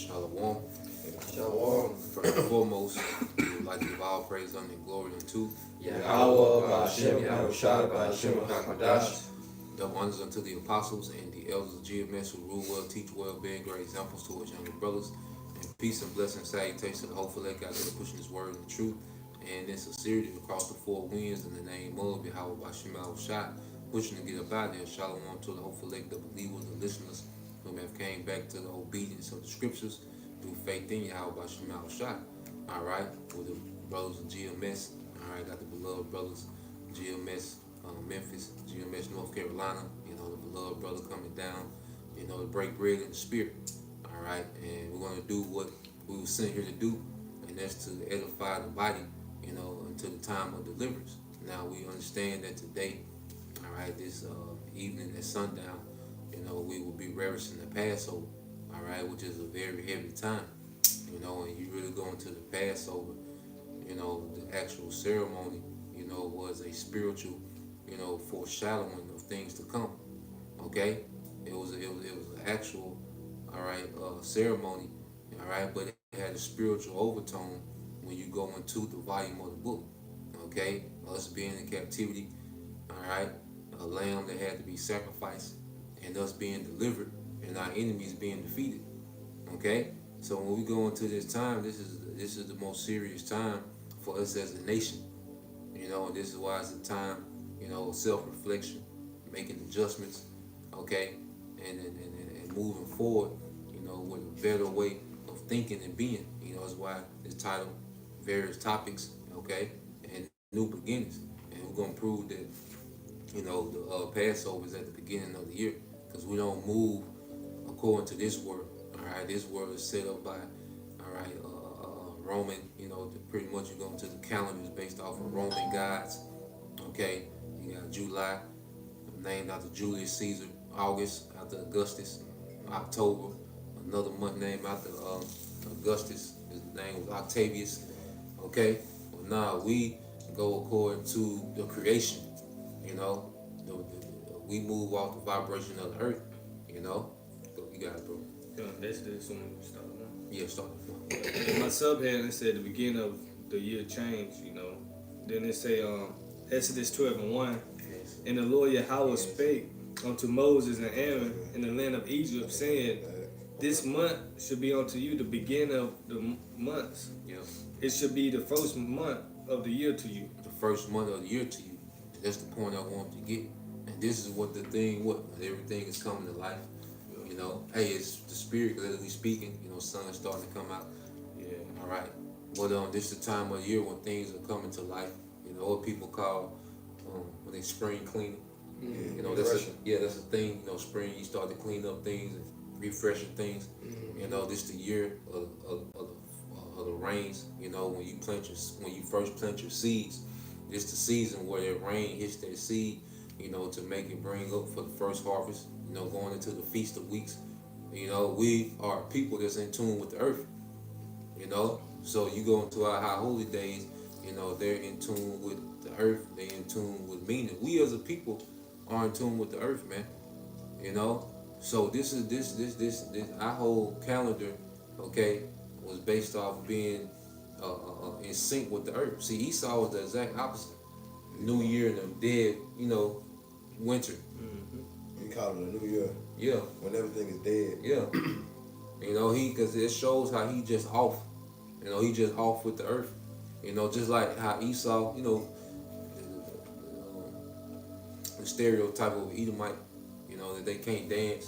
Shalom. Shalom. First and foremost, we would like to give all praise, honor, and glory unto Yahawashi, Yahawashi, Yahawashi. double honors unto the apostles and the elders of GMS who rule well, teach well, being great examples to us younger brothers. And peace and blessing, salutations to the hopeful that God is pushing His word and truth and in sincerity across the four winds in the name of Yahawashi, Yahawashi, pushing to get up out there. Shalom to the hopeful elect, the believers, the listeners who have came back to the obedience of the scriptures through faith in Yahawashi, Yahawashi. All right, with the brothers of GMS. All right, got the beloved brothers, GMS Memphis, GMS North Carolina. You know, the beloved brother coming down. You know, to break bread in the spirit. All right, and we're gonna do what we were sent here to do, and that's to edify the body. You know, until the time of deliverance. Now we understand that today, all right, this evening at sundown, you know, we will be reverencing the Passover. All right, which is a very heavy time. You know, and you really go into the Passover. You know, the actual ceremony, you know, was a spiritual, you know, foreshadowing of things to come. Okay, it was an actual, all right, ceremony. All right, but it had a spiritual overtone when you go into the volume of the book. Okay, us being in captivity. All right, a lamb that had to be sacrificed, and us being delivered, and our enemies being defeated. Okay, so when we go into this time, this is the most serious time for us as a nation. You know, and this is why it's a time, you know, of self-reflection, making adjustments, okay, and moving forward, you know, with a better way of thinking and being. You know, that's why it's titled various topics, okay, and new beginnings. And we're gonna prove that, you know, the Passover is at the beginning of the year, because we don't move according to this word. All right, this word is set up by, all right, Roman. You know, pretty much you go into the calendars based off of Roman gods. Okay, you got July, named after Julius Caesar. August after Augustus. October, another month named after Augustus. His name was Octavius. Okay, well now we go according to the creation. You know, we move off the vibration of the earth. You know, you got it, bro. That's this one we start now. Yeah, start. In my subheading, it said the beginning of the year change, you know. Then it say Exodus 12:1. And the Lord Yahweh spake unto Moses and Aaron in the land of Egypt, saying, this month should be unto you the beginning of the months. Yeah. It should be the first month of the year to you. The first month of the year to you. And that's the point I want to get. And this is what the thing, everything is coming to life. You know, hey, it's the spirit, literally speaking. You know, sun is starting to come out. Yeah. All right. But this is the time of the year when things are coming to life. You know, what people call when they spring cleaning. You know, that's a thing. You know, spring you start to clean up things and refreshing things. You know, this is the year of the rains. You know, when you first plant your seeds, it's the season where the rain hits that seed. You know, to make it bring up for the first harvest. You know, going into the Feast of Weeks. You know, we are people that's in tune with the earth. You know, so you go into our high holy days. You know, they're in tune with the earth. They're in tune with meaning. We as a people are in tune with the earth, man. You know, so this our whole calendar, okay, was based off being in sync with the earth. See, Esau was the exact opposite. New Year and the dead, you know, winter. We call it a new year. Yeah. When everything is dead. Yeah. You know, because it shows how he just off. You know, he just off with the earth. You know, just like how Esau, you know, the stereotype of Edomite, you know, that they can't dance.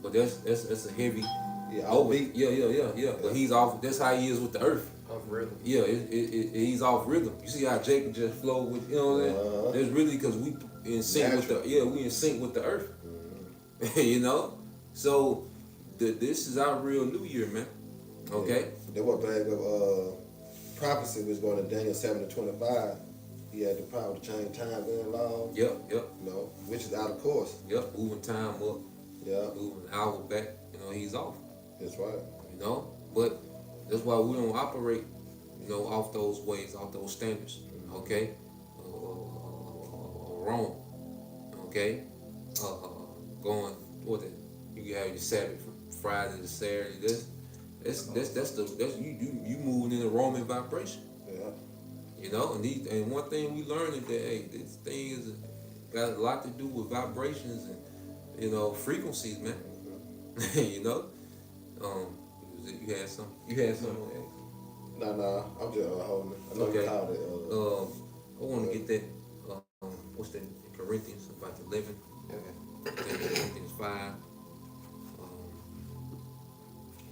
But that's a heavy. Yeah, offbeat. Yeah. But he's off. That's how he is with the earth. Off rhythm. Yeah, he's off rhythm. You see how Jacob just flowed with, you know what I'm saying? That's really because we in sync with we in sync with the earth. You know, so this is our real new year, man. Okay. They were bag of prophecy was going to Daniel 7:25. He had the power to change time and law. Yep. You know, which is out of course. Yep, moving time up. Yeah. Moving an hour back. You know, he's off. That's right. You know, but that's why we don't operate, you know, off those ways, off those standards. Okay, wrong. Okay, going what you have your Sabbath Friday to Saturday this. That's you moving in the Roman vibration. Yeah. And one thing we learned is that hey, this thing is got a lot to do with vibrations and frequencies, man. you know, um, you had some, on Nah, I'm just holding it. I know you Okay. called it. I want to get that. What's that? In Corinthians about 11. Corinthians 5.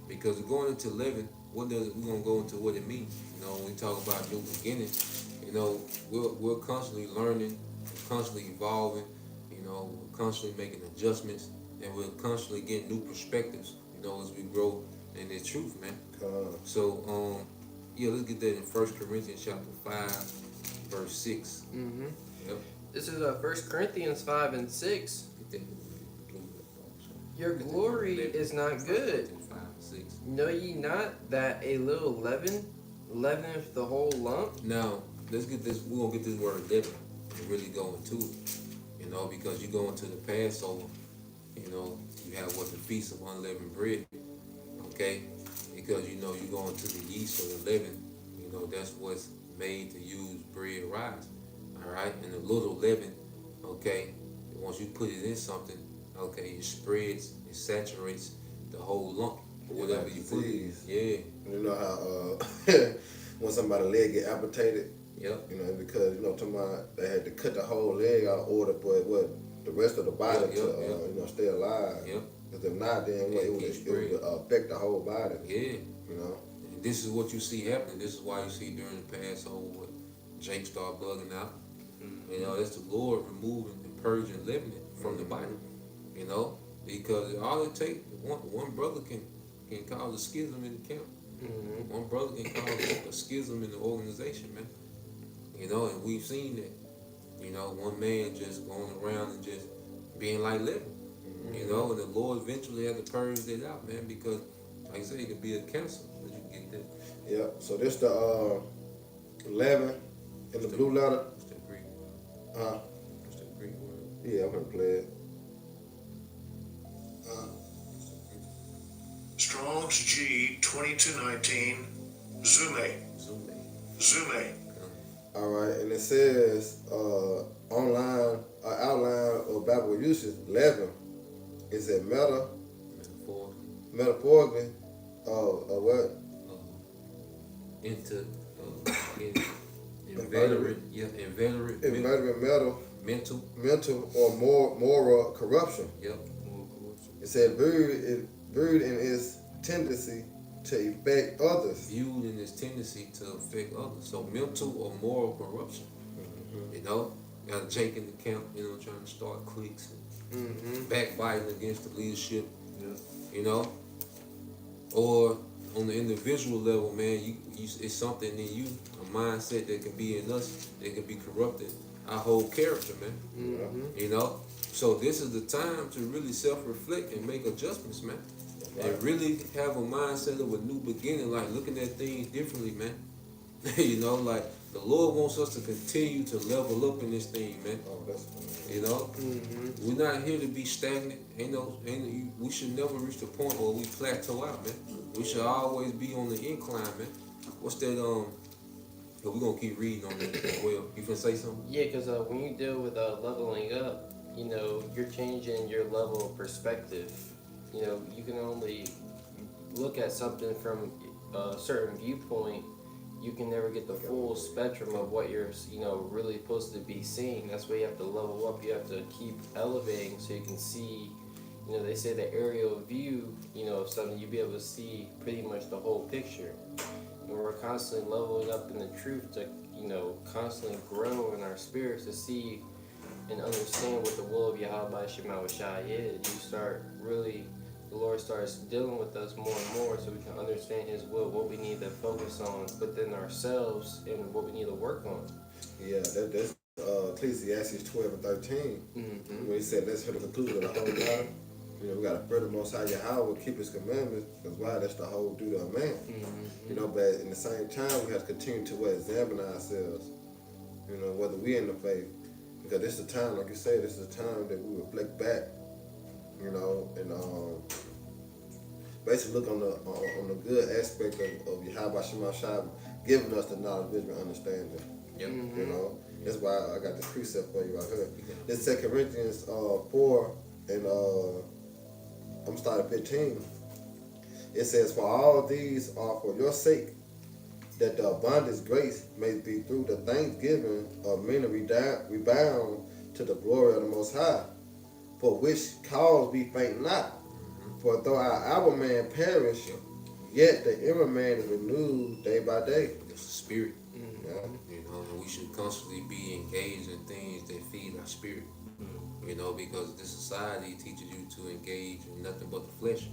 Because going into 11, we're gonna go into what it means. When we talk about new beginning, we're constantly learning, constantly evolving. We're constantly making adjustments, and we're constantly getting new perspectives. As we grow in the truth, man. So, yeah, let's get that in 1 Corinthians chapter 5, verse 6. Mm-hmm. Yep. This is 1 Corinthians 5 and 6. Get that. Your glory is not good. 5 and 6. Know ye not that a little leaven leaveneth the whole lump? Now, let's get this. We're gonna get this word leaven and really go into it. Because you go into the Passover. You have what the feast of unleavened bread. Okay, because you go into the yeast or the leaven. That's what's made to use bread rise. All right, and the little leaven. Okay, once you put it in something, okay, it spreads, it saturates the whole lump or whatever you put it. Yeah. You know how when somebody's leg get amputated. Yep. Because talking about they had to cut the whole leg out order for the rest of the body to stay alive. Yep. Because if not, then it would affect the whole body. Yeah. And this is what you see happening. This is why you see during the Passover when Jake start bugging out. That's the Lord removing and purging leaven from the body. Because all it takes one brother can cause a schism in the camp. Mm-hmm. One brother can cause a schism in the organization, man. And we've seen that. One man just going around and just being like living. And the Lord eventually had to purge that out, man, because like I said, it could be a cancer. But you get that. Yeah. So this the 11 in the blue letter. What's that Greek? What's that Greek word? Yeah, I'm gonna play it. Strong's G 2219 Zume. All right, and it says online outline of Bible usage. Leaven is a metaphorically what? Inveterate mental or moral corruption. Yep. It said viewed in its tendency to affect others. Viewed in its tendency to affect others. So mental or moral corruption. Got Jake in the camp, trying to start cliques and backbiting against the leadership. Or on the individual level, man, it's something in you, a mindset that can be in us that can be corrupting our whole character, man. So this is the time to really self-reflect and make adjustments, man. Right. And really have a mindset of a new beginning, like looking at things differently, man. Like the Lord wants us to continue to level up in this thing, man. Oh, that's funny. We're not here to be stagnant. We should never reach the point where we plateau out, man. We should always be on the incline, man. What's that? We're gonna keep reading on that as well. You finna say something? Yeah, because when you deal with leveling up, you're changing your level of perspective. You can only look at something from a certain viewpoint. You can never get the full spectrum of what you're, really supposed to be seeing. That's why you have to level up. You have to keep elevating so you can see. They say the aerial view, of something, you'll be able to see pretty much the whole picture. And we're constantly leveling up in the truth to, constantly grow in our spirits to see and understand what the will of Yahawashi is. The Lord starts dealing with us more and more so we can understand His will, what we need to focus on within ourselves and what we need to work on. Yeah, that's Ecclesiastes 12 and 13. When he said, let's hear the conclusion of the whole matter. We got to fear the Most High Yahweh, keep His commandments, because why? That's the whole duty of man. But in the same time, we have to continue to examine ourselves, whether we in the faith. Because this is the time, like you say, this is the time that we reflect back, and basically look on the good aspect of Yahawashi Mashab giving us the knowledge, wisdom, and understanding. Yep. You know, that's why I got this precept for you right here. This 2 Corinthians 4 and I'm starting 15. It says, "For all these are for your sake, that the abundance grace may be through the thanksgiving of many rebound to the glory of the Most High, for which cause we faint not. For though our outer man perish, yet the inner man is renewed day by day." It's the spirit. Yeah. You know, and we should constantly be engaged in things that feed our spirit. You know, because this society teaches you to engage in nothing but the flesh.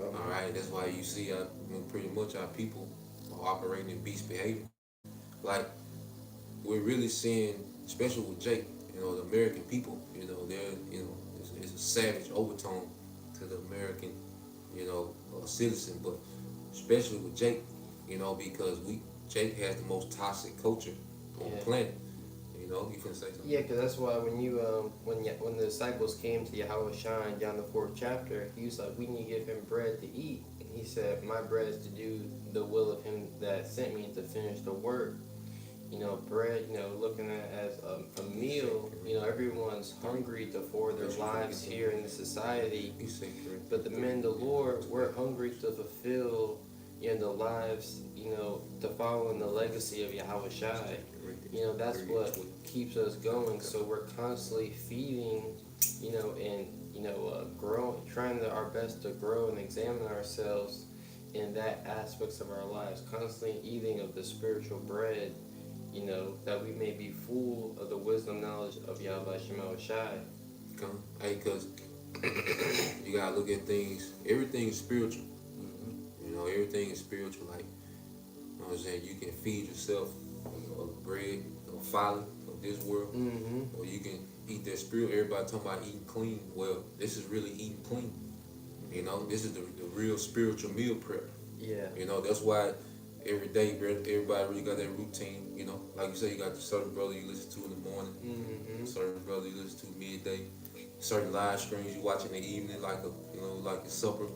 All right, that's why you see pretty much our people are operating in beast behavior. Like we're really seeing, especially with Jake, you know, the American people. You know, it's a savage overtone to the American, you know, citizen, but especially with Jake, you know, because Jake has the most toxic culture on the planet. You know, you can say something. Yeah, because that's why when you when the disciples came to Yahawashi down the 4th chapter, he was like, we need to give him bread to eat. And he said, my bread is to do the will of him that sent me to finish the work. You know, bread, you know, looking at it as a meal, you know, everyone's hungry to forward their lives here in the society. But the men of the Lord, we're hungry to fulfill, you know, the lives, you know, to follow in the legacy of Yahawashi. You know, that's what keeps us going. So we're constantly feeding, you know, and, you know, growing, trying our best to grow and examine ourselves in that aspects of our lives, constantly eating of the spiritual bread, you know, that we may be full of the wisdom knowledge of Yahawashi. Hey, because you gotta look at things. Everything is spiritual. You know, everything is spiritual. Like, you know what I'm saying? You can feed yourself of bread or folly of this world, or you can eat that spirit. Everybody talking about eating clean. Well, this is really eating clean. You know, this is the real spiritual meal prep. Yeah. You know, that's why every day, everybody really got that routine. You know, like you say, you got the certain brother you listen to in the morning, certain brother you listen to midday, certain live streams you watch in the evening, like a supper.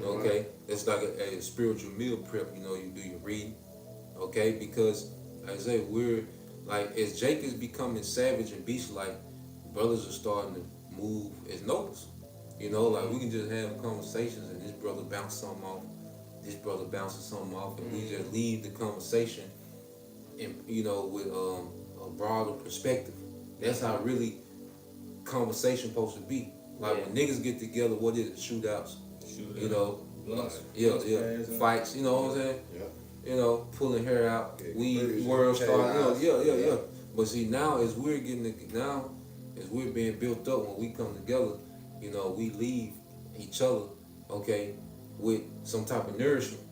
Okay, that's like a spiritual meal prep. You know, you do your reading. Okay, because like I say, we're like as Jake is becoming savage and beast-like, brothers are starting to move as nobles. You know, like we can just have conversations and this brother bounce something off, this brother bounces something off, and we just leave the conversation, and you know, with a broader perspective. That's how really conversation supposed to be. Like when niggas get together, what is it? Shootouts. You know, fights. You know what I'm saying? Yeah. You know, pulling hair out, world star. Yeah. But see, now as we're as we're being built up, when we come together, you know, we leave each other, okay, with some type of nourishment.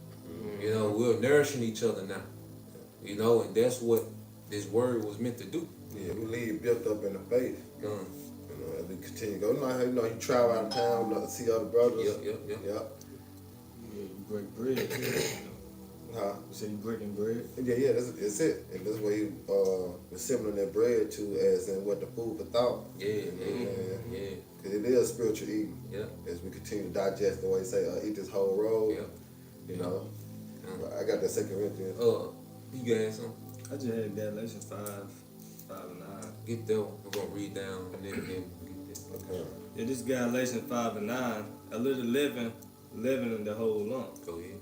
You know, we're nourishing each other now. You know, and that's what this word was meant to do. Yeah, we leave built up in the faith. You know, as we continue to go. You know, you travel out of town, see other brothers. Yep. Yeah, you break bread. Huh? You say you breaking bread? Yeah, that's it. And that's what he was similar that bread to as in what the food for thought. Yeah. Because it is spiritual eating. Yeah. As we continue to digest the way you say, eat this whole roll. Yeah. You know. I got that 2 Corinthians. You got something? I just had Galatians 5 and 9. Get that one. We're gonna read down and then get that. Okay. Yeah, this Galatians 5 and 9. A little leaven in the whole lump. Go ahead.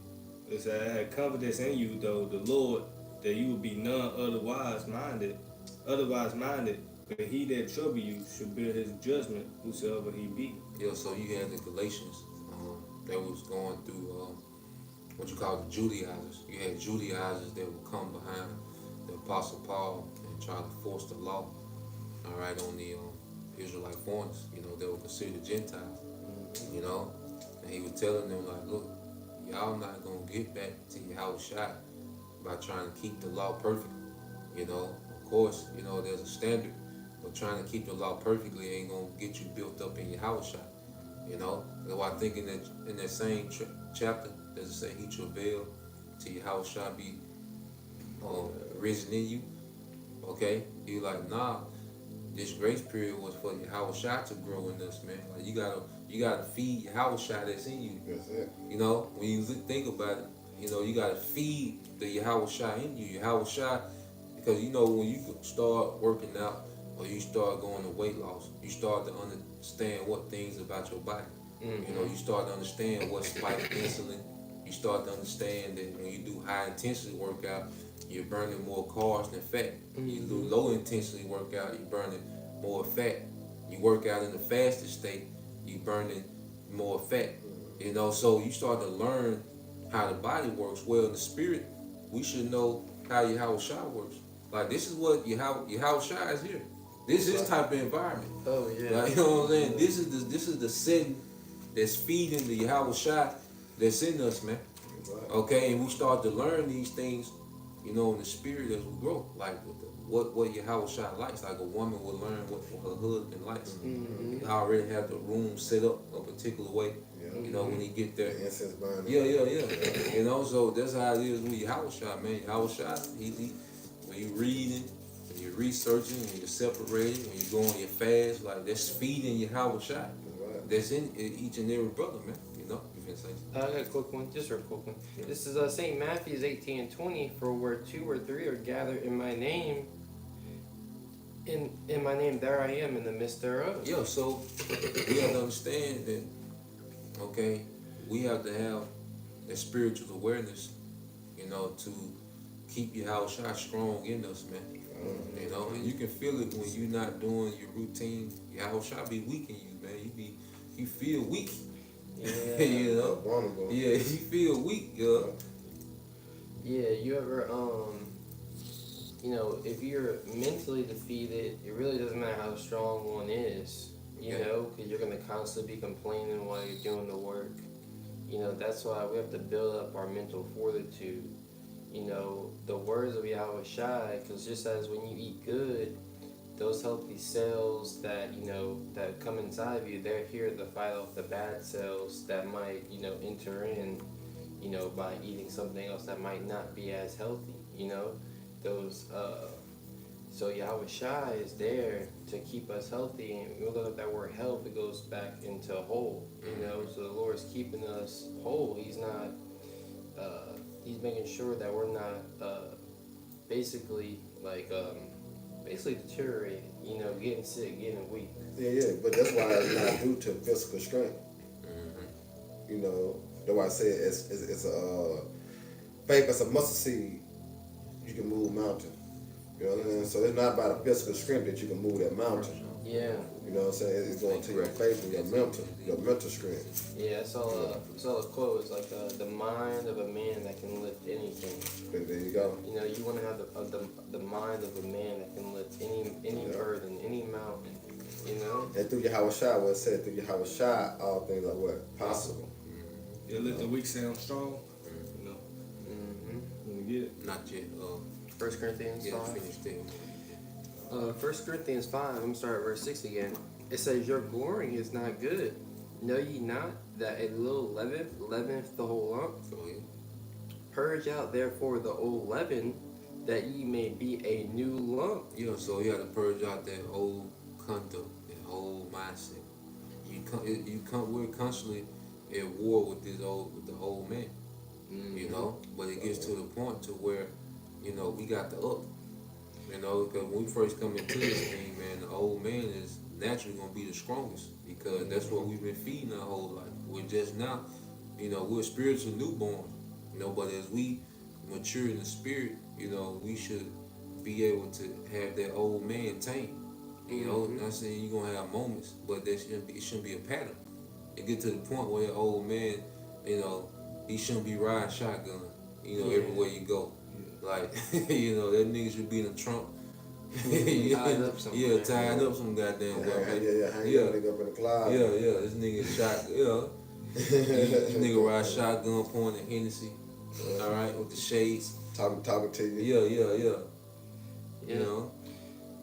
It said, I had confidence in you, though, the Lord, that you would be none otherwise minded, but he that trouble you should bear his judgment, whosoever he be. Yeah, so you had the Galatians that was going through what you call the Judaizers. You had Judaizers that would come behind the Apostle Paul and try to force the law, all right, on the Israelite foreigners, you know, they were considered Gentiles, you know, and he was telling them, like, look, y'all not going to get back to your house shot by trying to keep the law perfect, you know. Of course, you know, there's a standard, but trying to keep the law perfectly ain't going to get you built up in your house shot, you know. That's why I think in that same chapter, does it say he travailed till your house shall be risen in you? Okay, he like, nah, this grace period was for Yahawashi to grow in us, man. Like you gotta feed Yahawashi that's in you. That's it. You know, when you think about it, you know, you gotta feed the Yahawashi in you. Yahawashi, because you know when you start working out or you start going to weight loss, you start to understand what things about your body. You know, you start to understand what spikes insulin. You start to understand that when you do high intensity workout, you're burning more carbs than fat. You do low intensity workout, you're burning more fat. You work out in the fasted state, you're burning more fat. You know, so you start to learn how the body works. Well, in the spirit, we should know how Yahawashi works. Like this is what Yahawashi is here. This is type of environment. Oh yeah. Like, you know what I'm saying? This is the setting that's feeding the Yahawashi that's in us, man. Right. Okay, and we start to learn these things, you know, in the spirit as we grow. Like what Yahawashi likes. Like a woman will learn what her husband likes. You already have the room set up a particular way. Yeah. You know, when he get there. The incense burning. Yeah. You know, so that's how it is with Yahawashi, man. Yahawashi, he when you reading, when you're researching, when you're separating, when you go on your fast, like that's feeding Yahawashi. Right. That's in each and every brother, man. You know, you can say. I got a quick one, just a quick one. This is St. Matthew's 18:20. For where 2 or 3 are gathered in my name, in my name, there I am in the midst thereof. Yeah, so we have to understand that, okay, we have to have that spiritual awareness, you know, to keep Yahawashi strong in us, man. You know, and you can feel it when you're not doing your routine. Yahawashi be weak in you, man. You feel weak. Yeah. You know? Vulnerable. Yeah, you feel weak, yeah. Yeah, you ever, you know, if you're mentally defeated, it really doesn't matter how strong one is, you Yeah. know, because you're going to constantly be complaining while you're doing the work. You know, that's why we have to build up our mental fortitude. You know, the words of Yahawashi, because just as when you eat good, those healthy cells that, you know, that come inside of you, they're here to fight off the bad cells that might, you know, enter in, you know, by eating something else that might not be as healthy, you know. Those, so Yahawashi is there to keep us healthy, and we look at that word health, it goes back into whole, you know, so the Lord is keeping us whole. He's not, he's making sure that we're not, basically, like, basically deteriorating, you know, getting sick, getting weak. Yeah, but that's why it's not due to physical strength. You know, that's why I say it's a faith as a mustard seed. You can move mountain. You know what I mean? So it's not about a physical strength that you can move that mountain. Yeah, You know what I'm saying? It's going to your faith and your mental strength. yeah, it's all a quote. It's like the mind of a man that can lift anything. There you go. You know, you want to have the mind of a man that can lift any burden, any mountain. You know. And through Yahawashi, what it said, through Yahawashi, all things are what? Possible. Yeah, let the weak sound strong. You know, when we get it. Not yet. 1 Corinthians Yeah, 5. finish there. 1 Corinthians 5, I'm start at verse 6 again. It says, your glorying is not good. Know ye not that a little leaven leaveneth the whole lump? Go ahead. Purge out therefore the old leaven, that ye may be a new lump. Yeah, so you have to purge out that old conduct, that old mindset. We're constantly at war with the old man. You know, but it gets to the point to where, you know, we got the up. You know, because when we first come into this thing, man, the old man is naturally gonna be the strongest because that's what we've been feeding our whole life. We're just now, you know, we're spiritual newborns. You know, but as we mature in the spirit, you know, we should be able to have that old man tamed. You know, not saying you're gonna have moments, but it shouldn't be a pattern. It get to the point where that old man, you know, he shouldn't be riding shotgun, you know, everywhere you go. Like, you know, that nigga should be in the trunk. Tied up somewhere. Yeah, tied up some goddamn well. Hang that nigga up in the cloud. Yeah, this nigga shot, this nigga ride shotgun pointing at Hennessy, all right, with the shades. Talking to you. Yeah. You know?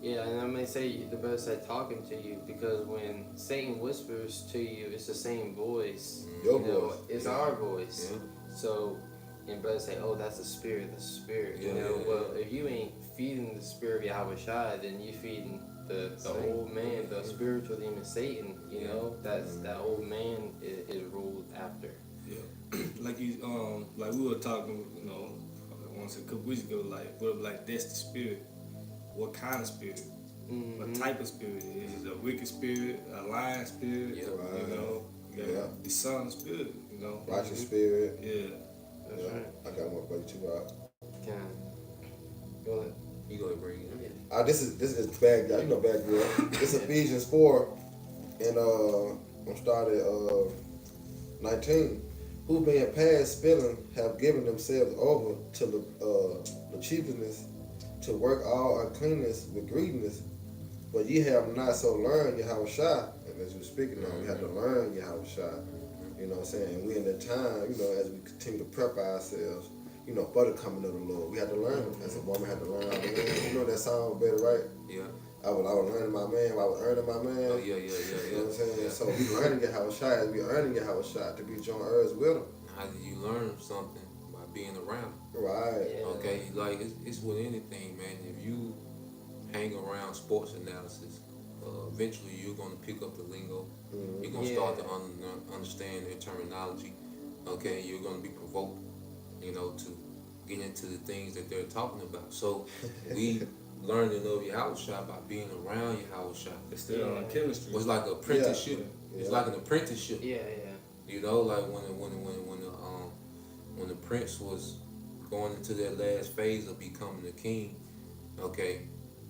Yeah, and I'm gonna say the brother said talking to you because when Satan whispers to you, it's the same voice. Your you know, voice. it's our voice. Yeah. So, and brother say, "Oh, that's the spirit. The spirit." Yeah, you know, yeah, well, if you ain't feeding the spirit of Yahawashi, then you feeding the old man, the spiritual demon Satan, you know, that old man is ruled after. Yeah. Like we were talking, you know, once a couple weeks ago, like that's the spirit. What kind of spirit? What type of spirit? Is it a wicked spirit, a lying spirit? Yeah. You know, the son spirit, you know. Righteous spirit. Yeah. That's Yeah. right. I got one for you too. Can go ahead. You go ahead, bring it in. This is bad guy. You know bad girl. This Ephesians 4, and I'm started 19. Who being past spilling have given themselves over to the lasciviousness, to work all uncleanness with greediness. But ye have not so learned Yahawashi, and as you're speaking on, we have to learn Yahawashi. You know what I'm saying? And we in that time, you know, as we continue to prep ourselves, you know, for the coming of the Lord, we had to learn. As a woman had to learn how to learn. You know that song better, right? Yeah. I was learning my man, I was earning my man. Oh, yeah. You know what I'm saying? Yeah. So we learning Yahawashi, as we earning Yahawashi to be joint heirs with him. How do you learn something? By being around. Right. Yeah. Okay, like it's with anything, man. If you hang around sports analysis, eventually you're gonna pick up the lingo. You're gonna start to understand their terminology. Okay, you're gonna be provoked, you know, to get into the things that they're talking about. So we learn to know Yahawashi by being around Yahawashi. It's still on chemistry. It's like an apprenticeship. Yeah. It's like an apprenticeship. Yeah. You know, like when the prince was going into that last phase of becoming the king, okay,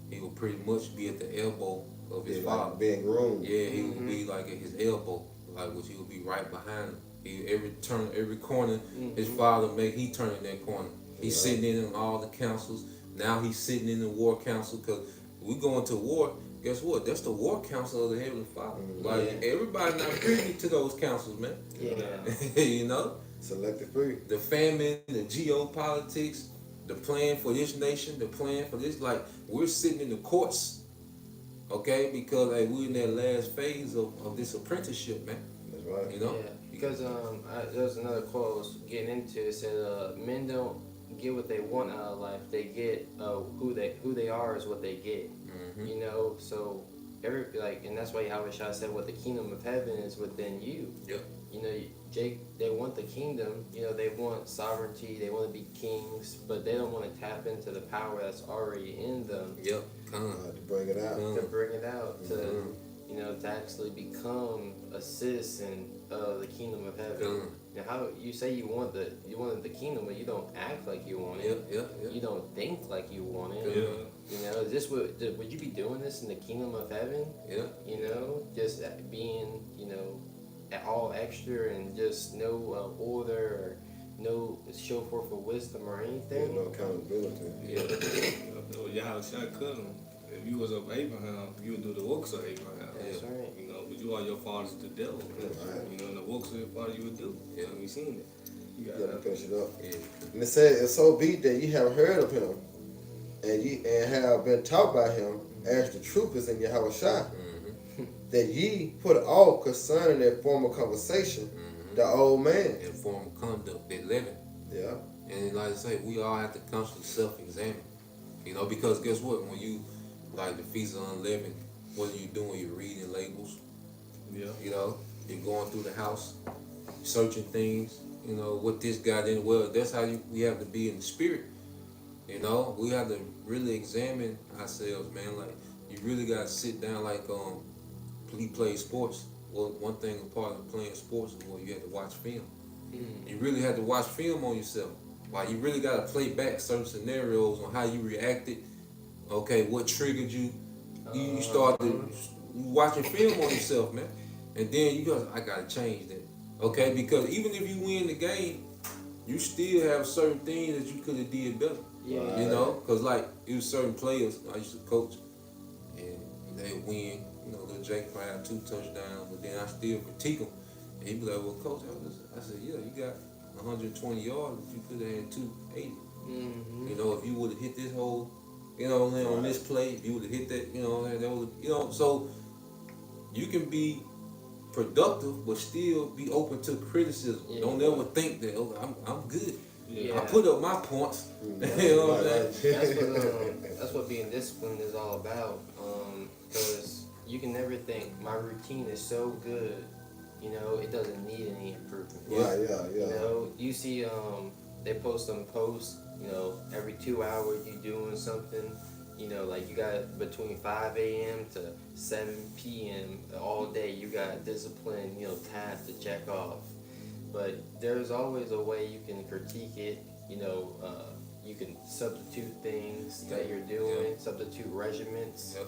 he would pretty much be at the elbow of his father. Like being groomed. Yeah, he would be like at his elbow, like which he would be right behind him. Every corner his father he turn in that corner. He's sitting in all the councils. Now he's sitting in the war council because we go into war. Guess what? That's the war council of the Heavenly Father. Like everybody not privy to those councils, man. Yeah. You know, Selected free. the famine, the geopolitics, the plan for this nation, the plan for this. Like we're sitting in the courts, okay, because like we're in that last phase of this apprenticeship, man. That's right. You know. Yeah, because there was another quote I was getting into. It said, "Men don't get what they want out of life; they get who they are is what they get." You know, so and that's why Yahawashi said, "What the kingdom of heaven is within you." Yep. You know, they want the kingdom. You know, they want sovereignty. They want to be kings, but they don't want to tap into the power that's already in them. Yep. Come on. To bring it out. To bring it out to. You know, to actually become a citizen of the kingdom of heaven. Now, how you say you wanted the kingdom, but you don't act like you want it. Yeah. You don't think like you want it. Yeah. You know, is this would you be doing this in the kingdom of heaven? Yeah. You know, just being all extra and just no order or no show forth of wisdom or anything. No accountability. Yeah. Yahawashi cut him. If you was of Abraham, you would do the works of Abraham. That's right. You know, but you are your father's the devil. Right. You know, and the works of your father you would do. Yeah. We seen it. You You gotta finish it up. Yeah. And it said, "And so be that ye have heard of him, and have been taught by him, as the truth is in Yahawashi, that ye put off concerning that former conversation, the old man." And form of conduct, they living. Yeah. And like I say, we all have to constantly self-examine. You know, because guess what? When you, like the Feast of Unleavened, what are you doing? You're reading labels. Yeah. You know, you're going through the house, searching things. You know, what this guy did. Well, that's how we have to be in the spirit. You know, we have to really examine ourselves, man. Like, you really got to sit down like, we play sports. Well, one thing part of playing sports is you have to watch film. You really have to watch film on yourself. Like, you really got to play back certain scenarios on how you reacted. Okay, what triggered you. You start to watching film on yourself, man. And then you go, I got to change that. Okay, because even if you win the game, you still have certain things that you could have did better. Yeah. You know, because like, it was certain players I used to coach, and they win. You know, little Jake probably had 2 touchdowns, but then I still critique him. And he'd be like, well, coach, I said, yeah, you got 120 yards, but you could have had 280. You know, if you would have hit this hole, you know, on this play, if you would have hit that, you know, that would, you know, so you can be productive, but still be open to criticism. Yeah. Don't ever think that, I'm good. Yeah. I put up my points. You know what I'm saying? That's what being disciplined is all about. you can never think my routine is so good, you know, it doesn't need any improvement. Right, You know, you see, they post some posts, you know, every 2 hours you doing something, you know, like you got between 5 a.m. to 7 p.m. all day, you got discipline, you know, tasks to check off. But there's always a way you can critique it, you know, you can substitute things that you're doing, substitute regiments, Yep.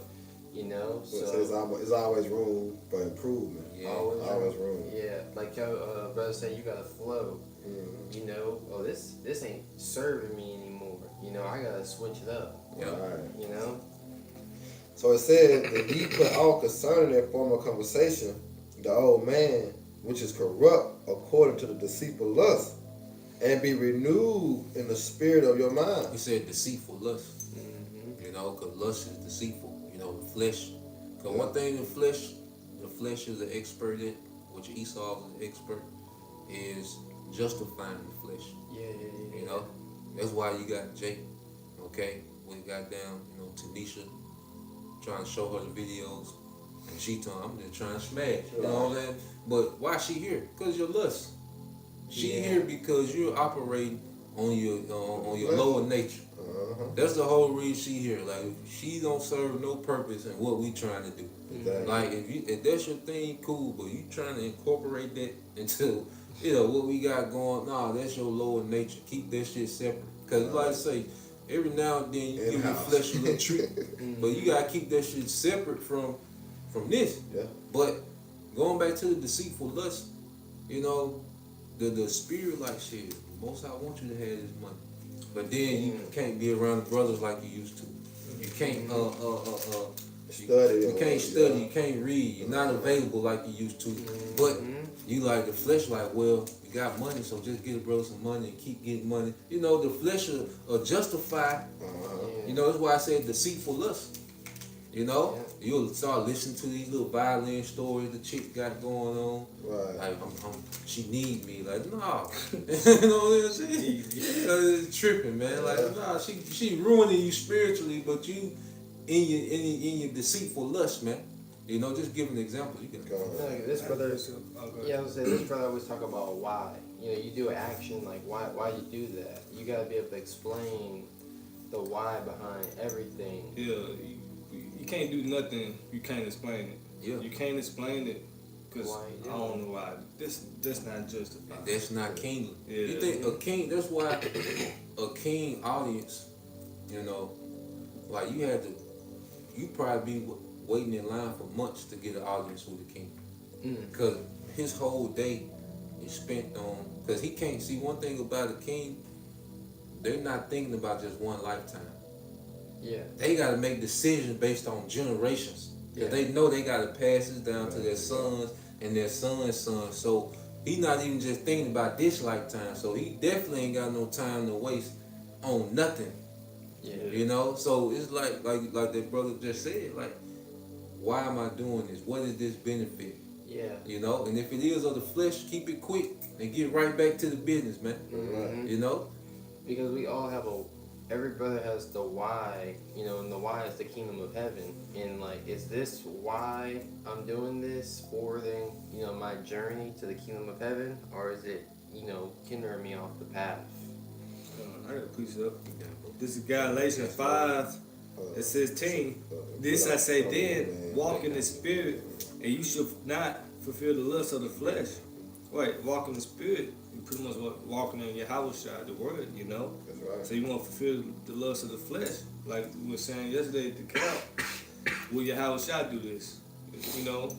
you know, So so. it's always room for improvement. Yeah. Always room. Yeah, like your brother said, you gotta flow. Mm-hmm. You know, oh this ain't serving me anymore. You know, I gotta switch it up. Yep. Right. You know. So it said that ye put all concerning that former conversation, the old man, which is corrupt according to the deceitful lust, and be renewed in the spirit of your mind. He said deceitful lust. Mm-hmm. You know, because lust is deceitful. You know, the flesh. Because one thing the flesh is an expert at, which Esau is an expert, is justifying the flesh. Yeah. You know, that's why you got Jake, okay, when he got down, you know, Tanisha, trying to show her the videos, and she told him, I'm just trying to smash, you know what I'm saying? But why she here? Because your lust. She here because you're operating on your lower nature. That's the whole reason she here. Like, she don't serve no purpose in what we trying to do. Exactly. Like, if that's your thing, cool, but you trying to incorporate that into, you know, what we got going, nah, that's your lower nature. Keep that shit separate. Because, like I say, every now and then you give your flesh a little treat, but you got to keep that shit separate from this. Yeah. But going back to the deceitful lust, you know, the spirit, like, shit, most I want you to have is money. But then you can't be around the brothers like you used to. You can't Study. you can't study, you can't read, you're not available like you used to. But you like the flesh, like, well, you got money, so just get a brother some money and keep getting money. You know, the flesh will justify, you know, that's why I said deceitful lust. You know, you'll start listening to these little violin stories the chick got going on. Right. Like, she need me. Like, no. You know what I'm saying? It's tripping, man. Like, nah, she ruining you spiritually, but you in your deceitful lust, man. You know, just give an example. You can Go ahead. Like this brother, I would say this brother always talk about why. You know, you do an action like why you do that. You gotta be able to explain the why behind everything. Yeah, you can't do nothing. You can't explain it. Yeah. You can't explain it because Why you do I don't know why. That's not justified. That's not kingly. Yeah. You think a king? That's why a king audience, you know, like you probably be waiting in line for months to get an audience with the king, because his whole day is spent on. Because he can't see one thing about a king. They're not thinking about just one lifetime. Yeah. They got to make decisions based on generations. Yeah. They know they got to pass this down to their sons and their sons' sons. So he's not even just thinking about this lifetime. So he definitely ain't got no time to waste on nothing. Yeah. You know? So it's like that brother just said, like, why am I doing this? What is this benefit? Yeah. You know? And if it is of the flesh, keep it quick and get right back to the business, man. Mhm. You know? Because we all have every brother has the why, you know, and the why is the kingdom of heaven. And like, is this why I'm doing this for the, you know, my journey to the kingdom of heaven, or is it, you know, hindering me off the path? I gotta push it up. This is Galatians 5. It says 10. This I say then, walk in the spirit, and you shall not fulfill the lust of the flesh. Wait, walk in the spirit. You pretty much walking in Yahawashi, the word, you know. That's right. So you want to fulfill the lust of the flesh, like we were saying yesterday at the camp. Will Yahawashi do this? You know.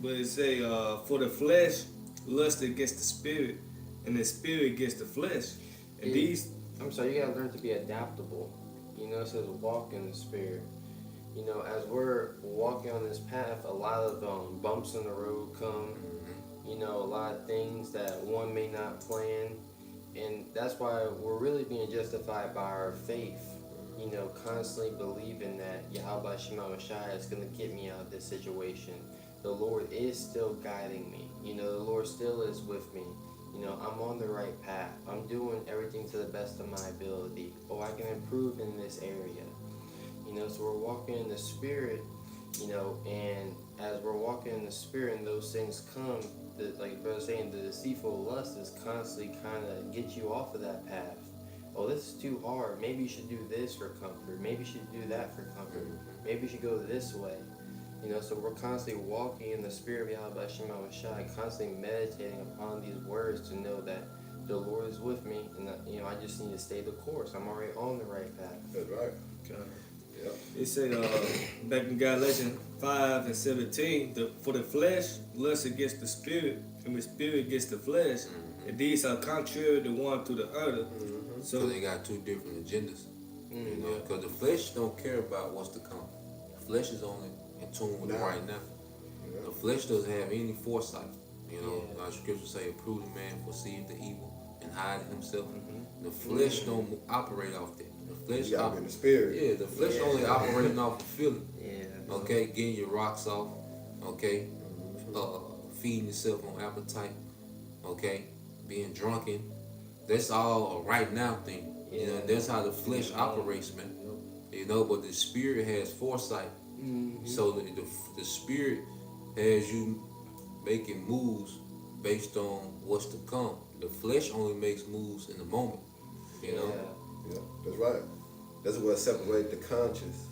But it say, for the flesh, lust against the spirit, and the spirit against the flesh. And these. I'm sorry, you gotta learn to be adaptable. You know, it says walk in the spirit. You know, as we're walking on this path, a lot of bumps in the road come. You know, a lot of things that one may not plan. And that's why we're really being justified by our faith. You know, constantly believing that Yahawashi is going to get me out of this situation. The Lord is still guiding me. You know, the Lord still is with me. You know, I'm on the right path. I'm doing everything to the best of my ability. Oh, I can improve in this area. You know, so we're walking in the spirit. You know, and as we're walking in the spirit and those things come, like brother saying, the deceitful lust is constantly kind of get you off of that path. Oh, this is too hard. Maybe you should do this for comfort. Maybe you should do that for comfort. Maybe you should go this way. You know, so we're constantly walking in the spirit of Yahawashi, constantly meditating upon these words to know that the Lord is with me, and that, you know, I just need to stay the course. I'm already on the right path. That's right. Okay. Yep. It said back in Galatians 5:17, for the flesh lusts against the spirit, and the spirit against the flesh, and these are contrary the one to the other. So So they got two different agendas. You know, because the flesh don't care about what's to come. The flesh is only in tune with the right now. The flesh doesn't have any foresight. You know, like scripture say, a prudent man foreseeth the evil and hide himself. The flesh don't operate off that. The flesh You gotta be in the spirit. yeah, the flesh only operating off the feeling. Yeah. Okay, getting your rocks off. Okay, feeding yourself on appetite. Okay, being drunken. That's all a right now thing. You know, that's how the flesh operates, man. You know, but the spirit has foresight. So the spirit has you making moves based on what's to come. The flesh only makes moves in the moment. You know. Yeah, that's right. That's what separates the conscious.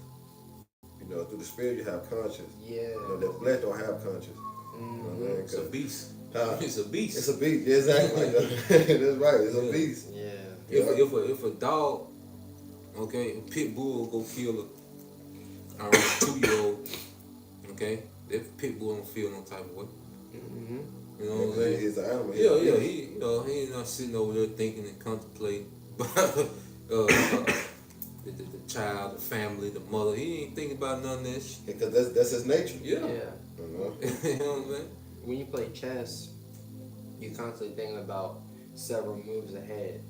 You know, through the spirit you have conscience. Yeah. You know, the flesh don't have conscience. You know what I mean? It's a beast. Huh? It's a beast. It's a beast. Yeah, exactly. That's right. It's a beast. Yeah. If a dog, okay, a pit bull go kill a 2-year-old, okay, that pit bull don't feel no type of way. You know what I'm saying? He's an animal. Yeah. He ain't not sitting over there thinking and contemplating about the child, the family, the mother. He ain't thinking about none of that shit. Because that's his nature. Yeah. Yeah. You know? You know what I'm saying? When you play chess, you're constantly thinking about several moves ahead.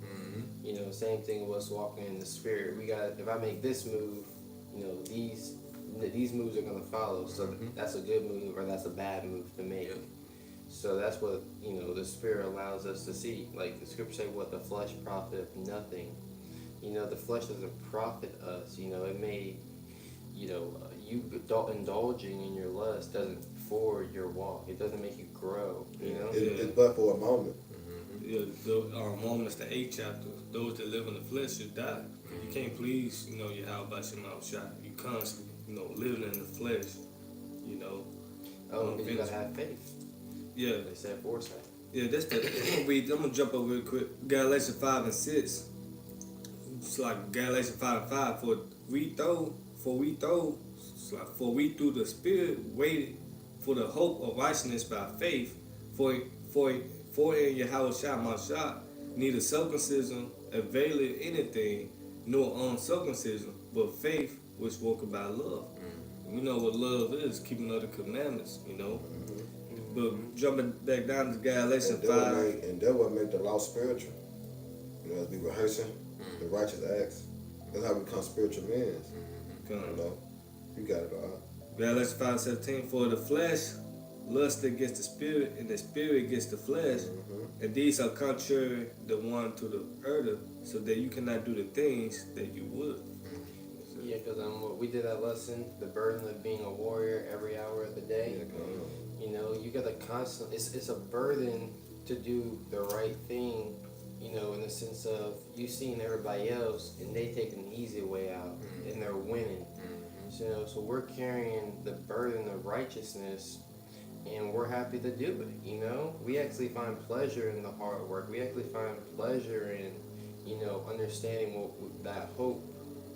You know, same thing with us walking in the spirit. We got, if I make this move, you know, these moves are gonna follow. So that's a good move or that's a bad move to make. Yeah. So that's what, you know, the spirit allows us to see. Like the scripture say, what the flesh profiteth nothing. You know, the flesh doesn't profit us. You know, it may, you know, you indulging in your lust doesn't forward your walk. It doesn't make you grow. You know. It's but for a moment. yeah, the Romans the 8th chapter, those that live in the flesh should die. You can't please, you know, Yahawashi. You constantly, you know, living in the flesh. You know. Oh, because you gotta have faith. Yeah. They said foresight. Yeah, that's the. I'm gonna jump over real quick. Galatians 5:6. It's like Galatians 5:5. For we through the Spirit waited for the hope of righteousness by faith. For in Yahawashi Mashiach neither circumcision availeth anything, nor uncircumcision, but faith which worketh by love. We know what love is, keeping of the commandments. You know. But jumping back down to Galatians 5. And that what make the law spiritual. You know, as we rehearsing the righteous acts. That's how we become spiritual men. You know, you got it all. Galatians 5:17. For the flesh lust against the spirit, and the spirit against the flesh, and these are contrary the one to the other, so that you cannot do the things that you would. Yeah, because we did that lesson, the burden of being a warrior every hour of the day. You know, you gotta constantly, it's a burden to do the right thing, you know, in the sense of you seeing everybody else and they taking the easy way out and they're winning. So, you know, so we're carrying the burden of righteousness and we're happy to do it, you know. We actually find pleasure in the hard work. We actually find pleasure in, you know, understanding that hope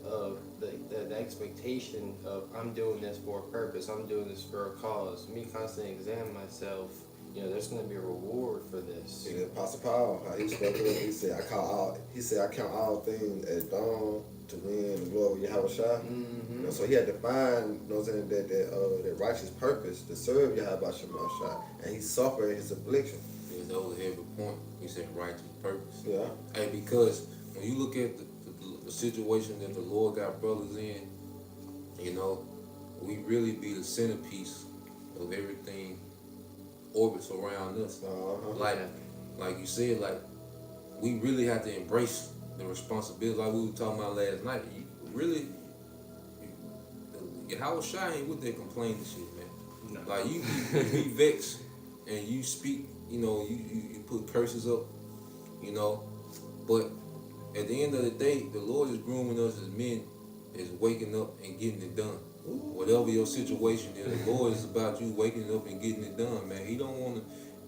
of the expectation of I'm doing this for a purpose, I'm doing this for a cause. Me constantly examine myself, you know, there's going to be a reward for this. And Apostle Paul, how he spoke of it, he said, I count all things as dawn to win the glory of Yahawashi. You know, so he had to find, you know what I'm saying, that righteous purpose to serve Yahawashi, and he suffered his affliction. That was a heavy point. He said righteous purpose. Yeah. Hey, because when you look at the situation that the Lord got brothers in, you know, we really be the centerpiece of everything orbits around us. Like you said, like we really have to embrace the responsibility. Like we were talking about last night. You really, Yahawashi ain't with that complaining shit, man. No. Like you be vexed and you speak, you put curses up, but at the end of the day, the Lord is grooming us as men, is waking up and getting it done. Whatever your situation is, the Lord is about you waking up and getting it done, man. He don't want to